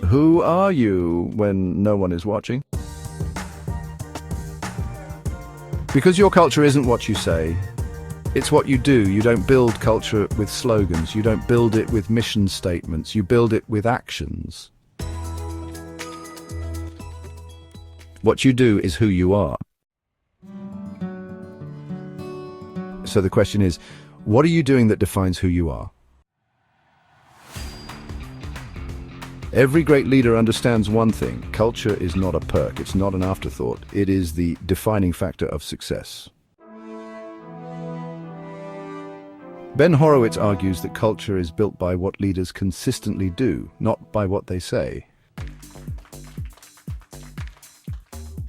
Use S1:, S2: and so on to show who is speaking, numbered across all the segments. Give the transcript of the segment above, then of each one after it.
S1: Who are you when no one is watching? Because your culture isn't what you say, it's what you do. You don't build culture with slogans. You don't build it with mission statements. You build it with actions. What you do is who you are. So the question is, what are you doing that defines who you are? Every great leader understands one thing: culture is not a perk, it's not an afterthought, it is the defining factor of success. Ben Horowitz argues that culture is built by what leaders consistently do, not by what they say.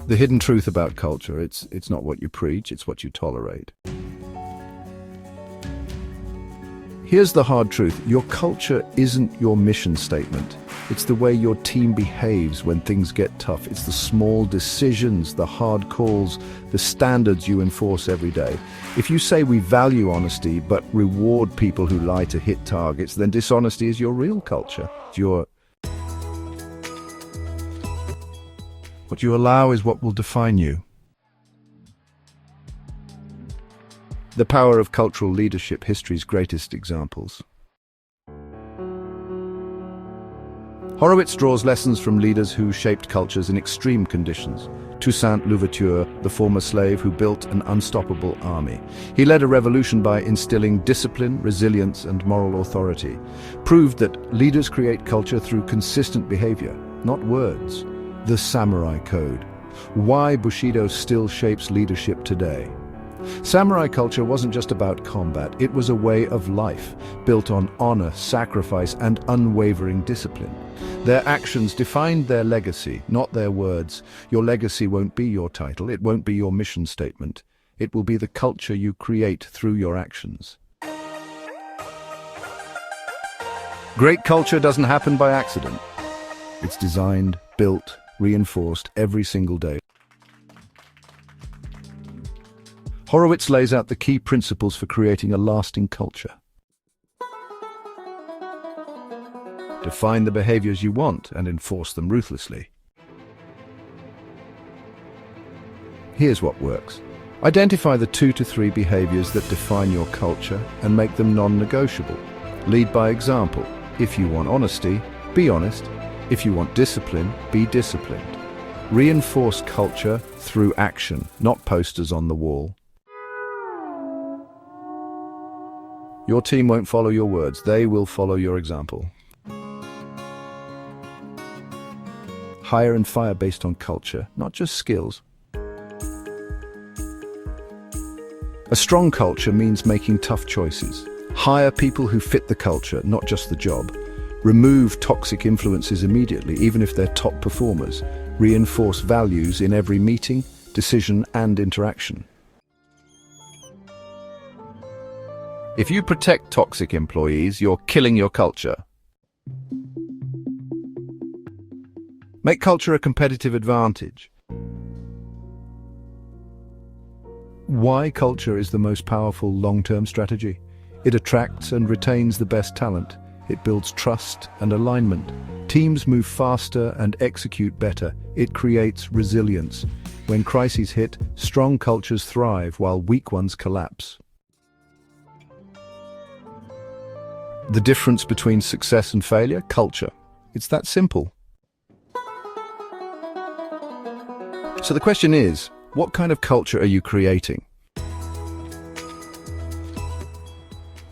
S1: The hidden truth about culture, it's not what you preach, it's what you tolerate. Here's the hard truth: your culture isn't your mission statement. It's the way your team behaves when things get tough. It's the small decisions, the hard calls, the standards you enforce every day. If you say we value honesty but reward people who lie to hit targets, then dishonesty is your real culture. What you allow is what will define you. The power of cultural leadership, history's greatest examples. Horowitz draws lessons from leaders who shaped cultures in extreme conditions. Toussaint Louverture, the former slave who built an unstoppable army. He led a revolution by instilling discipline, resilience, and moral authority. Proved that leaders create culture through consistent behavior, not words. The Samurai Code. Why Bushido still shapes leadership today. Samurai culture wasn't just about combat, it was a way of life, built on honor, sacrifice, and unwavering discipline. Their actions defined their legacy, not their words. Your legacy won't be your title, it won't be your mission statement. It will be the culture you create through your actions. Great culture doesn't happen by accident. It's designed, built, reinforced every single day. Horowitz lays out the key principles for creating a lasting culture. Define the behaviors you want and enforce them ruthlessly. Here's what works. Identify the 2 to 3 behaviors that define your culture and make them non-negotiable. Lead by example. If you want honesty, be honest. If you want discipline, be disciplined. Reinforce culture through action, not posters on the wall. Your team won't follow your words, they will follow your example. Hire and fire based on culture, not just skills. A strong culture means making tough choices. Hire people who fit the culture, not just the job. Remove toxic influences immediately, even if they're top performers. Reinforce values in every meeting, decision, and interaction. If you protect toxic employees, you're killing your culture. Make culture a competitive advantage. Why culture is the most powerful long-term strategy? It attracts and retains the best talent. It builds trust and alignment. Teams move faster and execute better. It creates resilience. When crises hit, strong cultures thrive while weak ones collapse. The difference between success and failure? Culture. It's that simple. So the question is, what kind of culture are you creating?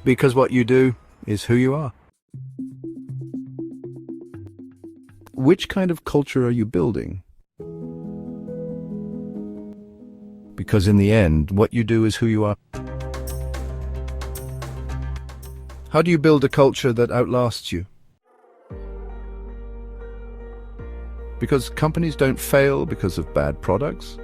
S1: Because what you do is who you are. Which kind of culture are you building? Because in the end, what you do is who you are. How do you build a culture that outlasts you? Because companies don't fail because of bad products,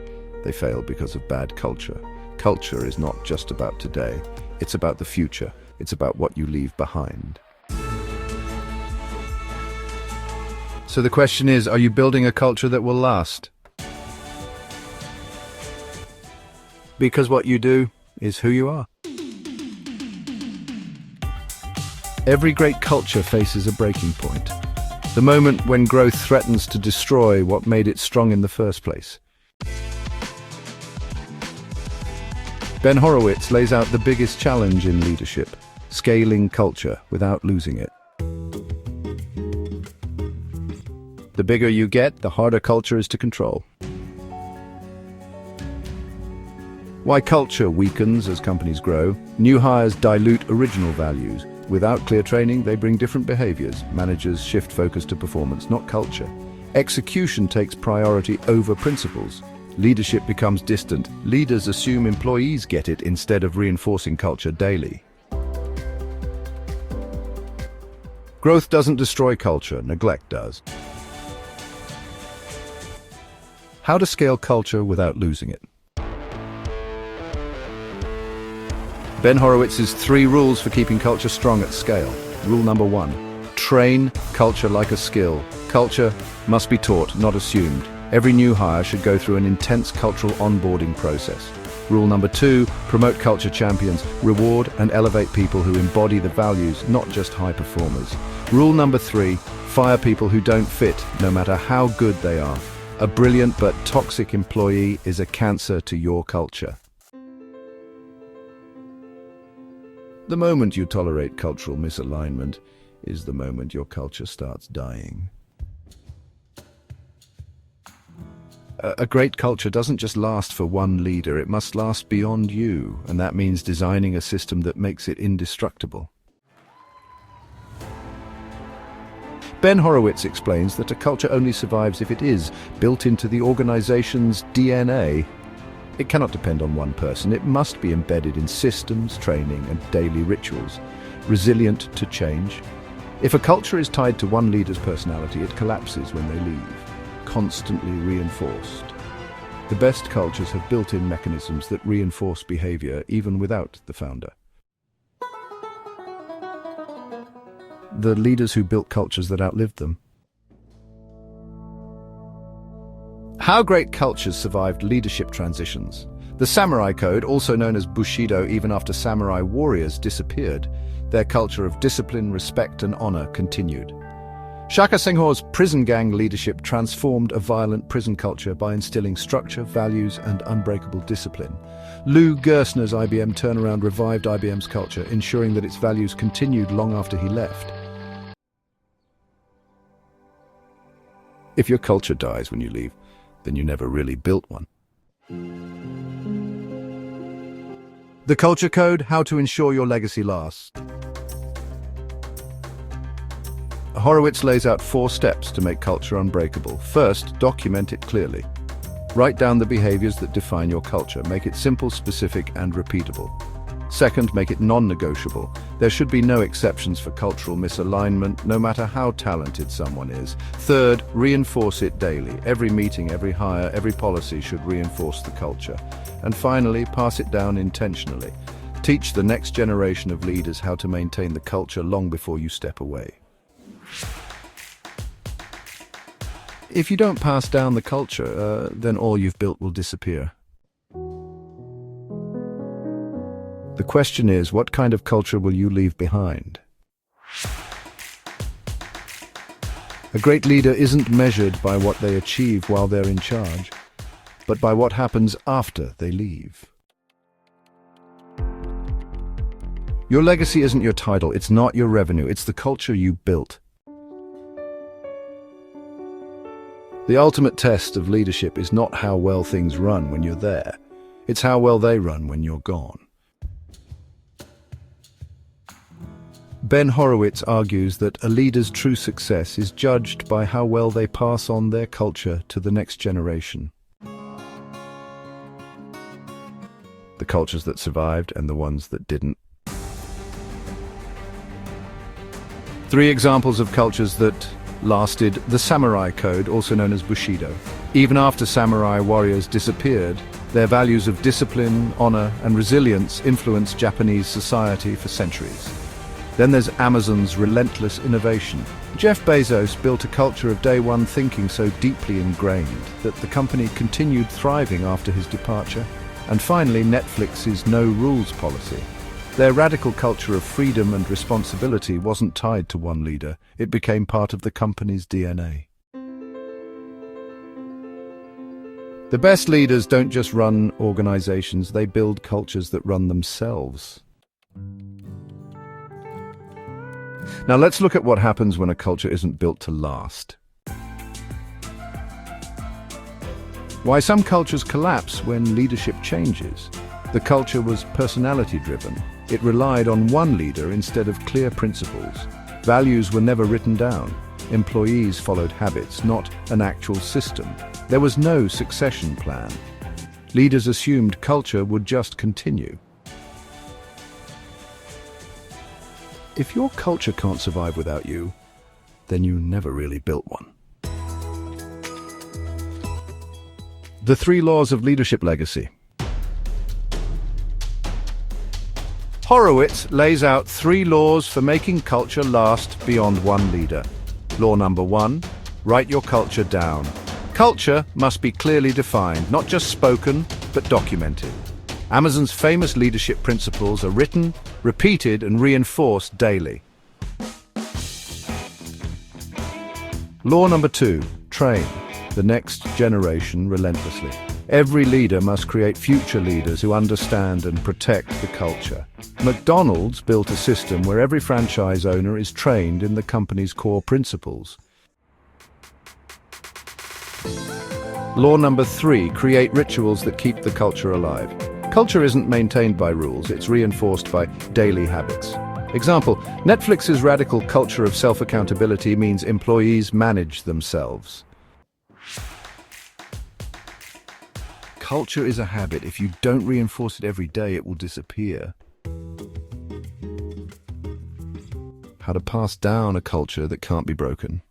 S1: they fail because of bad culture. Culture is not just about today, it's about the future. It's about what you leave behind. So the question is, are you building a culture that will last? Because what you do is who you are. Every great culture faces a breaking point. The moment when growth threatens to destroy what made it strong in the first place. Ben Horowitz lays out the biggest challenge in leadership: scaling culture without losing it. The bigger you get, the harder culture is to control. Why culture weakens as companies grow. New hires dilute original values. Without clear training, they bring different behaviors. Managers shift focus to performance, not culture. Execution takes priority over principles. Leadership becomes distant. Leaders assume employees get it instead of reinforcing culture daily. Growth doesn't destroy culture, neglect does. How to scale culture without losing it. Ben Horowitz's 3 rules for keeping culture strong at scale. Rule number 1. Train culture like a skill. Culture must be taught, not assumed. Every new hire should go through an intense cultural onboarding process. Rule number 2. Promote culture champions. Reward and elevate people who embody the values, not just high performers. Rule number 3. Fire people who don't fit, no matter how good they are. A brilliant but toxic employee is a cancer to your culture. The moment you tolerate cultural misalignment is the moment your culture starts dying. A great culture doesn't just last for one leader, it must last beyond you, and that means designing a system that makes it indestructible. Ben Horowitz explains that a culture only survives if it is built into the organization's DNA. It cannot depend on one person. It must be embedded in systems, training, and daily rituals, resilient to change. If a culture is tied to one leader's personality, it collapses when they leave, constantly reinforced. The best cultures have built-in mechanisms that reinforce behavior even without the founder. The leaders who built cultures that outlived them. How great cultures survived leadership transitions. The Samurai Code, also known as Bushido even after samurai warriors disappeared, their culture of discipline, respect, and honor continued. Shaka Senghor's prison gang leadership transformed a violent prison culture by instilling structure, values, and unbreakable discipline. Lou Gerstner's IBM turnaround revived IBM's culture, ensuring that its values continued long after he left. If your culture dies when you leave, then you never really built one. The Culture Code: How to Ensure Your Legacy Lasts. Horowitz lays out 4 steps to make culture unbreakable. First, document it clearly. Write down the behaviors that define your culture. Make it simple, specific, and repeatable. Second, make it non-negotiable. There should be no exceptions for cultural misalignment, no matter how talented someone is. Third, reinforce it daily. Every meeting, every hire, every policy should reinforce the culture. And finally, pass it down intentionally. Teach the next generation of leaders how to maintain the culture long before you step away. If you don't pass down the culture, then all you've built will disappear. The question is, what kind of culture will you leave behind? A great leader isn't measured by what they achieve while they're in charge, but by what happens after they leave. Your legacy isn't your title, it's not your revenue, it's the culture you built. The ultimate test of leadership is not how well things run when you're there, it's how well they run when you're gone. Ben Horowitz argues that a leader's true success is judged by how well they pass on their culture to the next generation. The cultures that survived and the ones that didn't. 3 examples of cultures that lasted: the Samurai Code, also known as Bushido. Even after samurai warriors disappeared, their values of discipline, honor, and resilience influenced Japanese society for centuries. Then there's Amazon's relentless innovation. Jeff Bezos built a culture of day one thinking so deeply ingrained that the company continued thriving after his departure. And finally, Netflix's no rules policy. Their radical culture of freedom and responsibility wasn't tied to one leader. It became part of the company's DNA. The best leaders don't just run organizations, they build cultures that run themselves. Now let's look at what happens when a culture isn't built to last. Why some cultures collapse when leadership changes. The culture was personality-driven. It relied on one leader instead of clear principles. Values were never written down. Employees followed habits, not an actual system. There was no succession plan. Leaders assumed culture would just continue. If your culture can't survive without you, then you never really built one. The 3 laws of leadership legacy. Horowitz lays out 3 laws for making culture last beyond one leader. Law number 1, write your culture down. Culture must be clearly defined, not just spoken, but documented. Amazon's famous leadership principles are written, repeated, and reinforced daily. Law number 2, train the next generation relentlessly. Every leader must create future leaders who understand and protect the culture. McDonald's built a system where every franchise owner is trained in the company's core principles. Law number 3, create rituals that keep the culture alive. Culture isn't maintained by rules, it's reinforced by daily habits. Example, Netflix's radical culture of self-accountability means employees manage themselves. Culture is a habit. If you don't reinforce it every day, it will disappear. How to pass down a culture that can't be broken.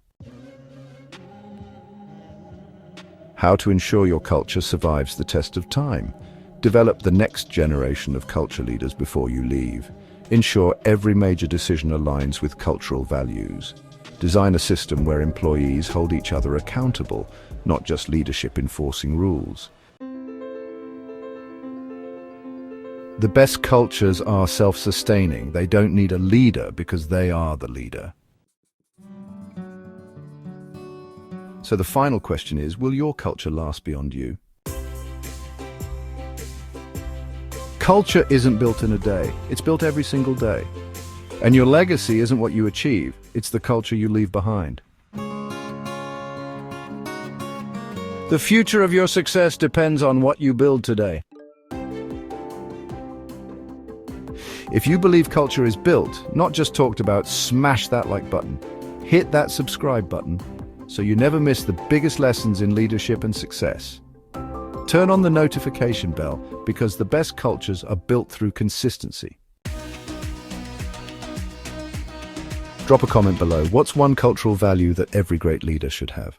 S1: How to ensure your culture survives the test of time. Develop the next generation of culture leaders before you leave. Ensure every major decision aligns with cultural values. Design a system where employees hold each other accountable, not just leadership enforcing rules. The best cultures are self-sustaining. They don't need a leader because they are the leader. So the final question is, will your culture last beyond you? Culture isn't built in a day. It's built every single day. And your legacy isn't what you achieve. It's the culture you leave behind. The future of your success depends on what you build today. If you believe culture is built, not just talked about, smash that like button. Hit that subscribe button so you never miss the biggest lessons in leadership and success. Turn on the notification bell because the best cultures are built through consistency. Drop a comment below. What's one cultural value that every great leader should have?